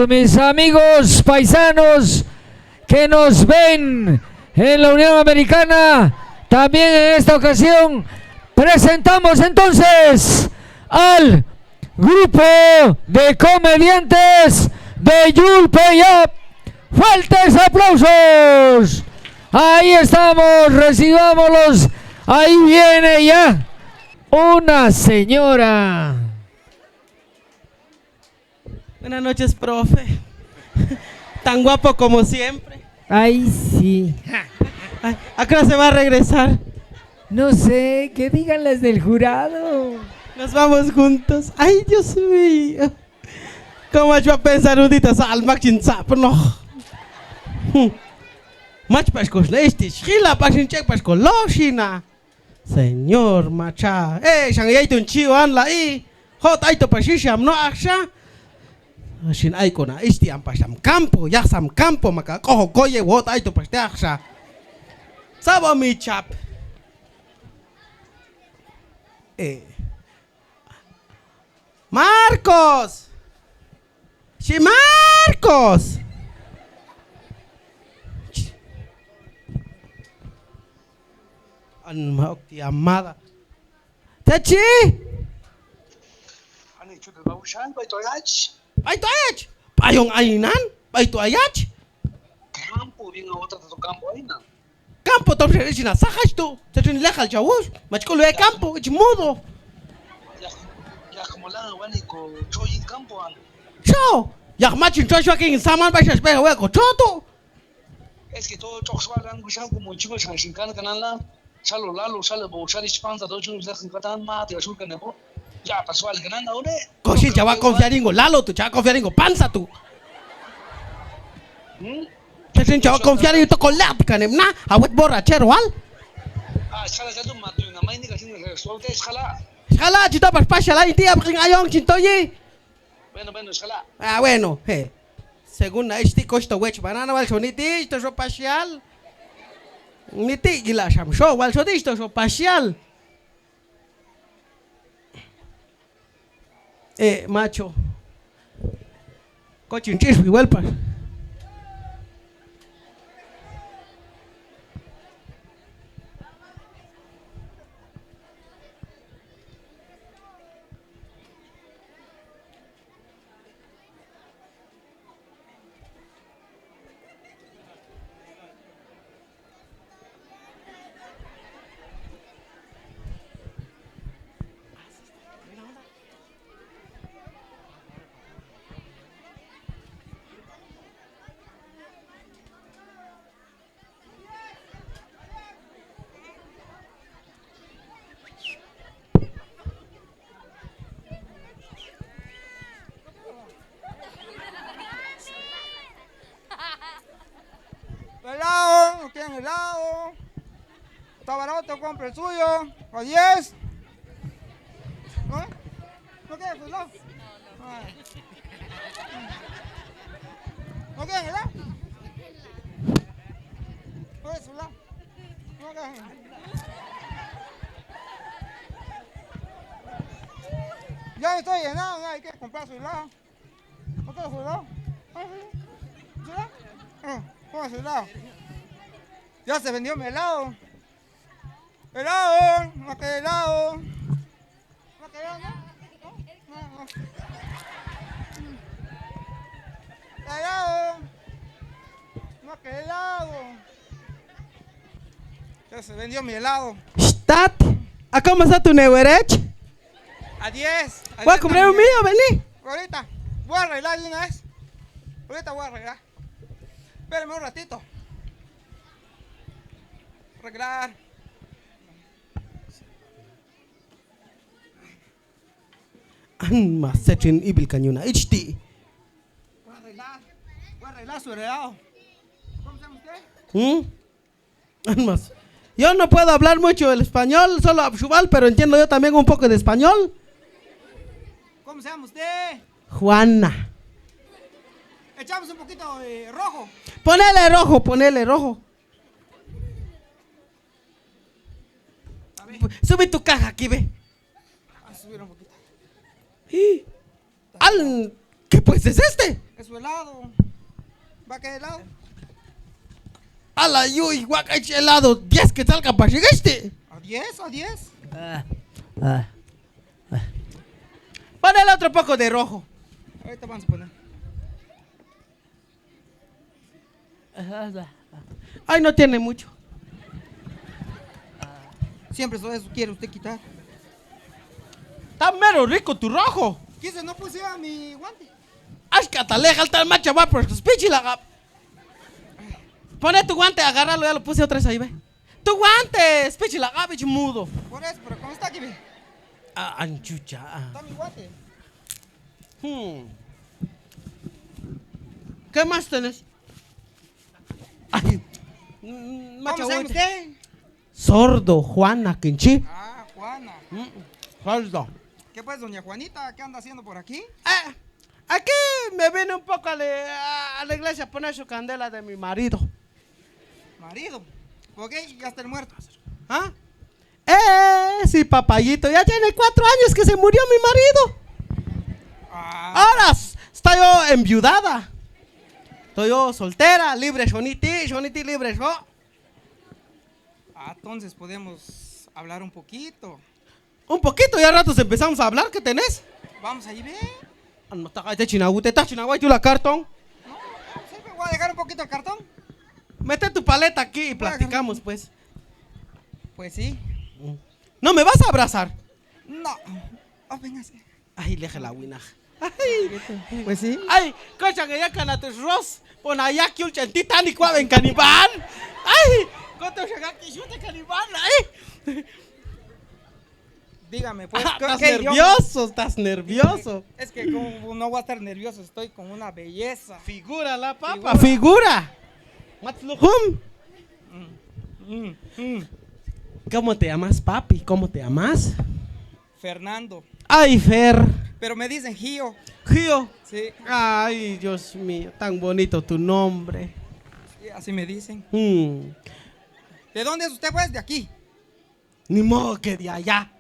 mis amigos paisanos que nos ven en la Unión Americana. También en esta ocasión presentamos entonces al grupo de comediantes de Yulpeyap. ¡Fuertes aplausos! Ahí estamos, recibámoslos. Ahí viene ya una señora. Buenas noches, profe. Tan guapo como siempre. Ay, sí. Ay, ¿a qué hora se va a regresar? No sé, que digan las del jurado. Nos vamos juntos. Ay, Dios mío. ¿Cómo yo a pensar un día al machin sapno? Mach pascos leste, schila pashin check pasco loshina. Señor macha. Shangay tun chiu an la i. Hot aito pasisham no aksha. Shin aiko na isti am pasam campo, ya sam campo maka cojo coye hot aito pastaksha. Sabo mi chap. Marcos. Sí, Marcos. Anmaukti amada. Techi. Ani chuta baushan bai toyach. Bai toyach. Payong ainan. Bai toyach. Campo bien a otra de campo aina. Campo tom sherishina sahaj tu. Tetun lejal chawush. Machkolo e campo. Ich mudo. Ya como la wani ko choyin campo an. Chao. Ya machin choshwa king saman bai shashbe hueco choto. Es que todo choxwalan gushan como chico shanshinkan kanala. Chalo lalo chalo bo chalish panza do chun lekin katan ma te ashul kanebo. Ya pasó al ganando ahora. Koshin chawa confiar ingo lalo tu chawa confiar ingo panza tu. Koshin chawa confiar ingo tocolat kanem na awet borrachero al. Ah, chala ya tu matu na mai ni kasin resuelta chala. Chala chito pas pashala intia bring ayong chintoyi. Bueno, chala. Ah, bueno, según na este costo wech banana wal soniti esto so parcial. Niti gila sham show wal so esto so parcial. Macho. Cochin chis igual pa. Helado, ¿no quieren helado? Está barato, compre el suyo, a 10. ¿No? ¿No quieren helado? ¿No quieren helado? ¿No quieren helado? ¿No quieren? Ya estoy llenado, hay que comprar su helado. ¿No quieren su helado? ¿Su helado? ¿Cómo es helado? Ya se vendió mi helado. Helado, no queda helado. ¿No queda helado? No. Helado. No queda helado. Ya se vendió mi helado. Stat. ¿A cómo está tu neverech? A 10. Voy a comprar un mío, vení. Ahorita. Voy a arreglar de una vez. Ahorita voy a arreglar. Espérame un ratito. Arreglar. Anma sechin ibil kanyuna. Ichti. Voy a arreglar su helado. ¿Cómo se llama usted? Anmas. Yo no puedo hablar mucho el español, solo abshubal, pero entiendo yo también un poco de español. ¿Cómo se llama usted? Juana. Echamos un poquito de rojo. Ponele rojo, ponele rojo. A ver. Sube tu caja aquí, ve. A subir un poquito. ¿Qué pues es este? Es su helado. ¿Va a querer helado? A la yuy, guacache helado, 10 que salga para llegaste. ¿A 10? ¿A 10? Ponle otro poco de rojo. Ahorita vamos a poner. Ay, no tiene mucho. Siempre eso quiere usted quitar. Está mero rico tu rojo. ¿Quién se no pusiera mi guante? Ay, cataleja, el tal macho va por tus pichilaga. Pone tu guante, agárralo, ya lo puse otra vez ahí, ve. Tu guante, pichilaga, bicho mudo. Por eso, pero ¿cómo está aquí, ve? Ah, anchucha. Está mi guante. ¿Qué más tenés? Ay, ¿Cómo se llama usted? Sordo, Juana, Quinchi. Ah, Juana. Sordo. ¿Qué pues, doña Juanita? ¿Qué anda haciendo por aquí? Aquí me vine un poco a la iglesia a poner su candela de mi marido. Marido. ¿Por qué? Ya está el muerto. ¿Ah? Sí, papayito, ya tiene 4 años que se murió mi marido. Ahora estoy yo enviudada. Estoy yo soltera, libre, Joniti libre, ¿no? Entonces podemos hablar un poquito. Un poquito, ya ratos empezamos a hablar, ¿qué tenés? Vamos allí, ve. No está chinahuite, está chinahuite, la cartón. No, siempre voy a dejar un poquito el cartón. Mete tu paleta aquí y platicamos, pues. Pues sí. ¿No me vas a abrazar? No. Véngase. Ay, leje la winaja. Ay, Pues sí. ay, cocha que ya canates ros, pon allá que un chantita ni cuaven canibal. Ay, coto llega que yo te canibal, ay. Dígame, pues. Estás ¿qué nervioso, estás nervioso. Es que como no voy a estar nervioso, estoy con una belleza. Figura la papa, figura. Matslujum. ¿Cómo te llamas, papi? ¿Cómo te llamas? Fernando. Ay, Fer. Pero me dicen Gio. Gio. Sí, Ay, Dios mío, tan bonito tu nombre. sí, así me dicen. Mm. ¿De dónde es usted, pues? De aquí. Ni modo que de allá.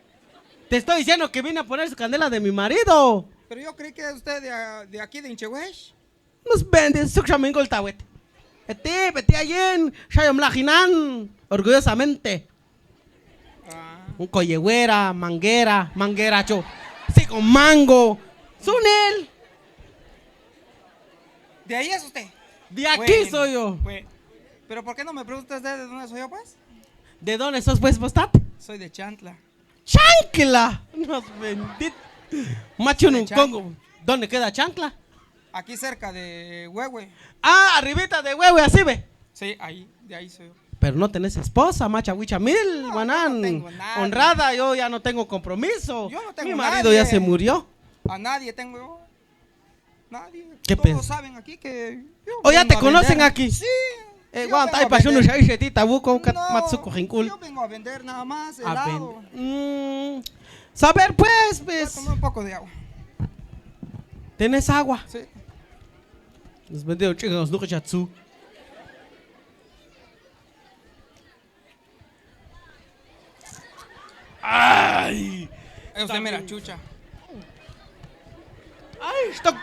Te estoy diciendo que vine a poner su candela de mi marido. Pero yo creí que es usted de aquí, de Inchehuesh. Nos vendes, su chamingo el tawet. Vete allí, Shayom Lajinan, orgullosamente. Un collegüera, manguera, cho. Sí, con mango. Sunel. ¿De ahí es usted? De aquí Bueno, soy yo. pues, ¿pero por qué no me pregunta usted de dónde soy yo, pues? ¿De dónde sos, pues, postate? Soy de Chantla. ¡Chancla! Nos bendito. Macho en un Chancla. Congo. ¿Dónde queda Chancla? Aquí cerca de Huehue. Ah, arribita de huevo, así ve. Sí, ahí, de ahí soy yo. Pero no tenés esposa, macha huicha mil, guanán. no tengo nadie. Honrada, yo ya no tengo compromiso. Yo no tengo Mi marido nadie. ya se murió. A nadie tengo yo. Nadie. ¿Qué Todos pens- saben aquí que yo ¿O ya vengo te a conocen vender. aquí? Sí. yo Guanta, vengo hay a pasión, vender. hay shetita, buco, No, matsuko, jinkul. yo vengo a vender nada más A helado. Saber, pues, Voy a pues. tomar un poco de agua. ¿Tenés agua? Sí. Nos vendió chicos, no chatsu. ¡Ay! Usted mira, chucha. ¡Ay!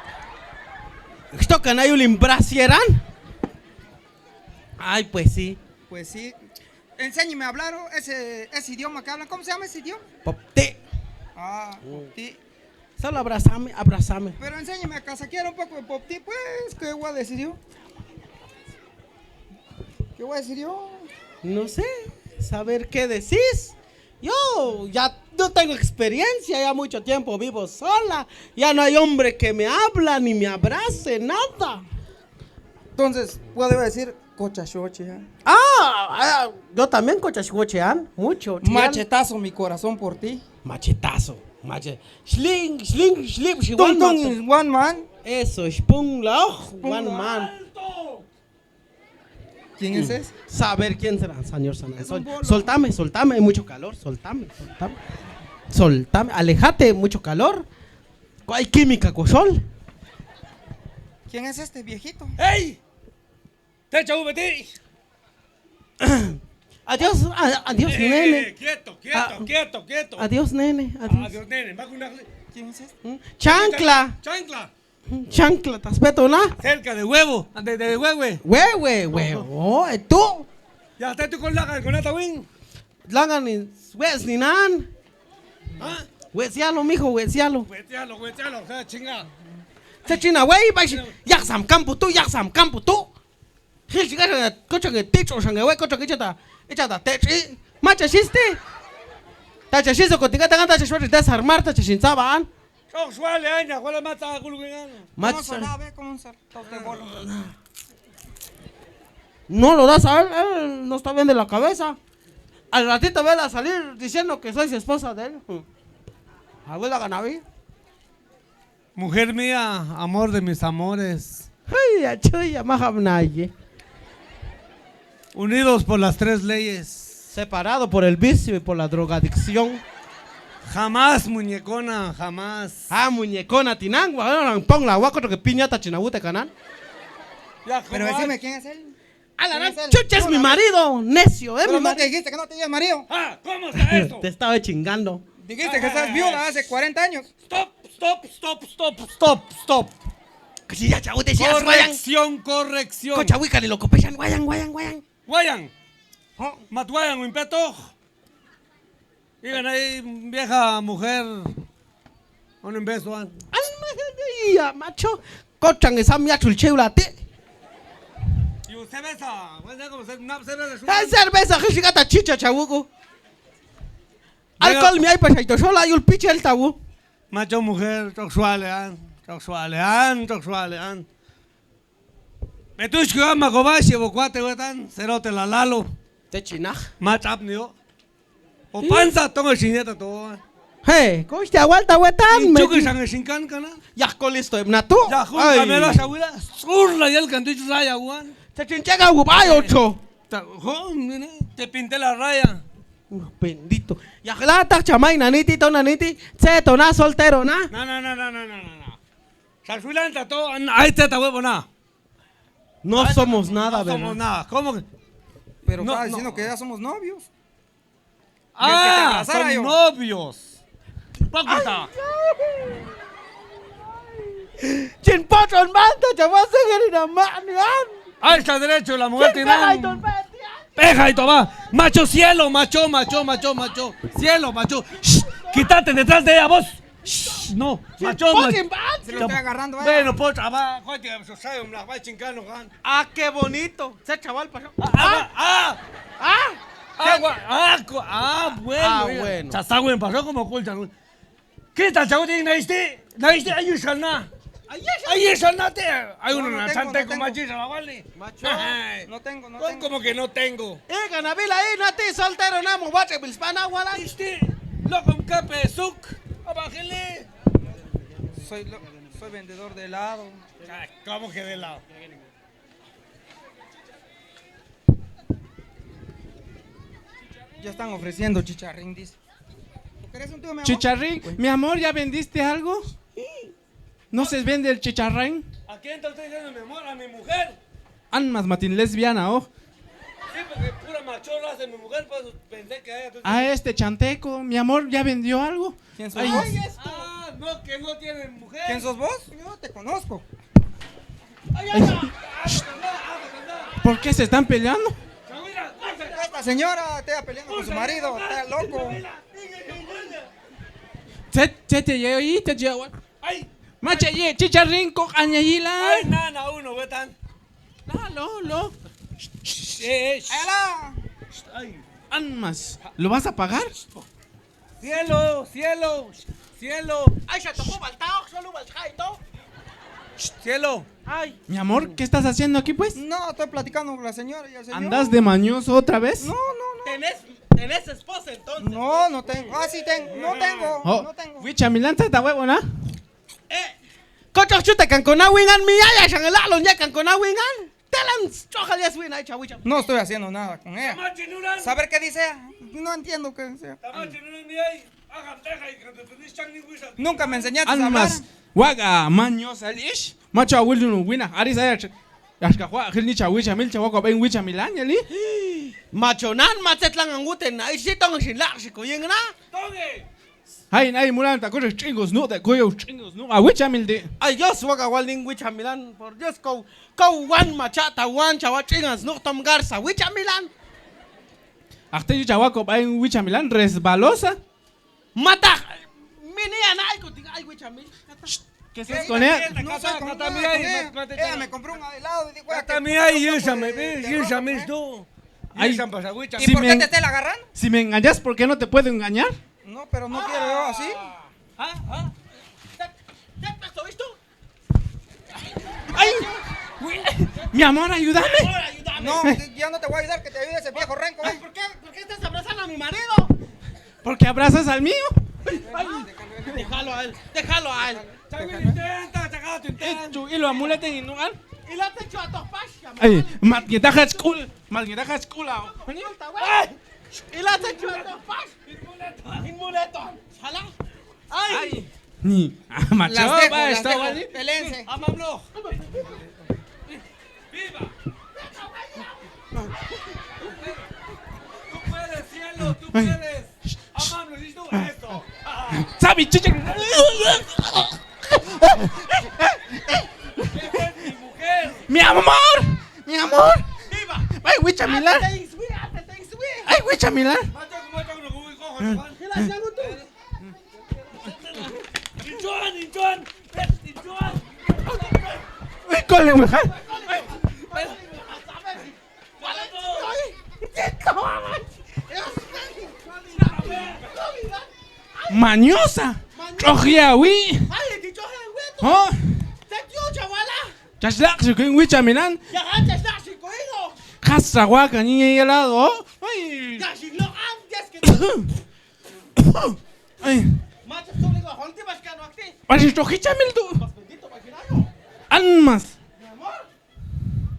¿Esto canayul imbrasieran? Ay, pues sí. Pues sí. Enséñeme a hablar ese idioma que hablan. ¿Cómo se llama ese idioma? Popte. Sí. Solo abrázame. Pero enséñeme a casaquear un poco de popti, pues. ¿Qué voy a decir yo? ¿Qué voy a decir yo? No sé, saber qué decís. Yo ya no tengo experiencia, ya mucho tiempo vivo sola. Ya no hay hombre que me habla ni me abrace, nada. Entonces, puedo decir cochachoche. Yo también cochashuochean, mucho. Machetazo mi corazón por ti. Machetazo. Schling, Tung tung is one man. Eso, spung lauch, one man. ¿Quién es ese? Saber quién será, señor Sanán. Es un bolo. Soltame, hay mucho calor, soltame. Alejate, mucho calor. Hay química con sol. ¿Quién es este viejito? ¡Ey! ¡Te echa VT! Adiós, nene. Quieto. Adiós, nene. Adiós, nene. Va con una... ¿Quién es este? Chancla. ¡Chancla! Chancla, ¿te respeto, no? Cerca de huevo. De huehue. Oh, tú. Ya está tú con la con esta wing. Langan ni wes ni nan. ¿Ah? Wesialo, mijo, wesialo. Huetealo, o sea, chinga. Se china, wey, vais. Yaksam campo tú. Hil chica, cocha que ticho, shangue, wey, cocha que echata, techi. Macha chiste. Tacha chiste, contigo te canta, chiste, desarmar, tacha chinzaban. Chok suale, aña, ¿cuál es mata gulugano? ¿Cómo será? Ve cómo será. Toste bolo. No lo das a él no está bien de la cabeza. Al ratito vela a salir diciendo que soy su esposa de él. Abuela Ganaví. Mujer mía, amor de mis amores. Ay, achuya, mahabnaye. Unidos por las 3 leyes. Separado por el vicio y por la drogadicción. Jamás, muñecona, jamás. Ah, muñecona, tinangua. Pon la agua, que piñata chinabute canal. Ya, Pero decime quién es él. A la ¿Quién es él? chucha, es mi marido, necio, Pero mi no te marido. dijiste que no tenías marido. Ah, ¿cómo está esto? Te estaba chingando. Dijiste que estás viuda hace 40 años. Stop. Que si ya chabute, si ya guayan. Corrección. Cochahuica, ni lo copechan, guayan. Guayan. Mat guayan, un peto. Digan ahí, vieja mujer. Un beso, Alma, macho. Cochan esa mía chulcheulate. Y cerveza. ¿Cómo una cerveza? Hay cerveza, que chigata chicha, chabuco. Alcohol, mi hay pasaito, solo hay un piche el tabú. Macho, mujer, choxualean. Metushki ama gobashi, bocuate, wetan. Cerote la lalo. Te chinaj. Match up, nio. O panza, tongo chineta todo. Hey, coste aguanta, wetan. Chuki sangue shinkan, kana. Ya colisto, nato. Ya, junta, me la shawila. Surla, y el cantucho raya, guan. Te chinchega, guay, ocho. Te pinté la raya. Bendito. Ya la ta chamay, naniti, tonaniti. Seto, na, soltero, na. No. Shashwilan, tato, ahí te ta huevo, na. No somos nada, No ¿verdad? somos nada. ¿Cómo que? Pero No, estaba no. diciendo que ya somos novios. Ah, abrazara son yo. novios. Hipócrita. Chin potron manta, chaval, se quiere man. Ahí está derecho, la mujer tiene. Peja y toma. Macho, cielo, macho. Cielo, macho. Shh, quítate detrás de ella, vos. Shh, no, macho. Se lo estoy agarrando, Bueno, pocha, va. Joder, va chingando, Juan. Ah, qué bonito. Se chaval pasó. Bueno. Chasagüen pasó como culchan. ¿Qué tal, chavo? ¿Naiste? Ayushana. Ayushana, hay No, uno no en tengo, Chante no con tengo. machisa, ¿la vale? Macho. No tengo. Como que no tengo. Ganavila ahí, no te soltero, namo, guache, bilspana, guala. ¿Viste? Loco, un cape, suc. Abájele. Soy vendedor de helado. ¿Cómo que de lado? Ya están ofreciendo chicharrín, dice. ¿Tú querés un tío, mi amor? Chicharrín, mi amor, ¿ya vendiste algo? ¿No se vende el chicharrín? ¿A quién te estoy diciendo mi amor? A mi mujer. Anmas matin lesbiana, oh. Sí, porque pura machorra hace mi mujer, pues pensé que ella. A este chanteco, mi amor, ¿ya vendió algo? ¿Quién sos Ay, vos? Ah, no, que no tiene mujer. ¿Quién sos vos? Yo te conozco. ¿Por qué se están peleando? Esta señora está peleando con su marido, está loco. Se te llevo ahí, te llevo. ¡Ay! Macha, chicharrín, cocañayila. ¡Ay, nana, uno, vetan! Lo. ¡Hala! ¡Ay! Anmas, ¿lo vas a pagar? ¡Cielo! Ay, se tocó baltao, solo baljaito. ¡Cielo! Ay. Mi amor, ¿qué estás haciendo aquí, pues? No, estoy platicando con la señora y el señor. ¿Andas de mañoso otra vez? No. ¿Tenés esposa entonces? No tengo. Ah, sí tengo. No tengo. Oh, No tengo. Wicha, mi lanza está huevo, ¿no? Cocho chuta can con wingan mi ya shangelalo ya can con wingan. Telan choja ya swing ay chawicha. No estoy haciendo nada con ella. ¿Saber qué dice? No entiendo qué dice. Nunca me enseñaste a hablar. Anmas, waga, mañosa, lish. Macha, willu, wina, arisa, yashka, juan, gilnicha, wicha, milcha, wako, ben, wicha, milan, yali. Machonan matetlan anguten ay si tong sin la si ko yeng na. ay mulan ta cosa chingos no ta coyo chingos no a wicha milde Ay Dios waka walning wicha Milan por Dios kau wan machata wan chawa chingas no tom garza wicha Milan Arte chawaco ba en wicha milan resbalosa. mata mini anay ko ting ay wicha Milan ¿Qué es con él? No sé cómo me compró un helado y digo, También yéchame, yéchame tú. Ay, Yéchame para agüita. ¿y Si por me- qué te está agarrando? Si me engañas, ¿por qué no te puedo engañar? No, pero no quiero yo así. ¿Qué pasó esto? ¡Ay! Mi amor, ayúdame. No, ya no te voy a ayudar, que te ayude ese viejo renco. Ay, ¿por qué estás abrazando a mi marido? Porque abrazas al mío. Déjalo a él. Intenta, saca tu intento. Y lo amuleten y no han. Y la te echo a topas. Ay, malguetaja school. Malguetaja school. Y la te echo a topas. Inmuleto. ¿Sala? Ay. Ni. Macho, Las dejo, va, las está dejo. vale. Pelense. Amámlo. ¡Viva! Tú puedes, cielo, tú puedes. Amable, dices tú esto. Sabi, chiche. Esa es mi mujer. Mi amor. Mi amor. ¡Viva! Ay, wicha milan. Ay, wicha milan. Macho, como esto, como muy cojo, ¿Qué la llamo tú? Inchuan. Ay, cole, mujer. Mañosa. Chojiawi. Ay, dicho es hueto. Oh. Te dio chavala. Chaslak, si que wicha milan. Ya antes da si coigo. Casa guaca, niña y helado. Ay. Ya si no antes que Ay. macho sobre la honte vas que no aquí. Ay, chojicha mildu. Más bendito para girayo. Almas. Mi amor.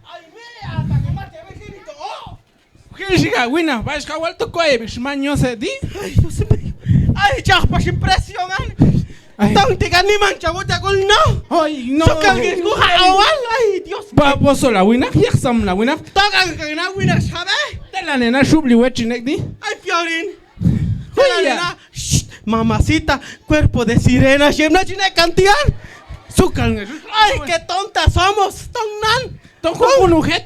Ay, mira, hasta que mate a vecino. Oh. Gilshiga, wina. Vais kawal to koe, bish mañosa di. Ay, Dios mío. Ay, chao, pues impresionan. Ay. Tang tiga ni man chavo te gol no. Ay, no. Sokan que escoja awal. Ay, Dios. Baboso la wina. Yaksam la wina. Tocan que na wina sabe. Te la nena shubli wechinek di. Ay, Fiorin. Ay, Hola, ya. nena. Shh, mamacita, cuerpo de sirena, shemna chine cantian. Sukan. Ay, qué tontas somos, tonnan. Toco un ujet.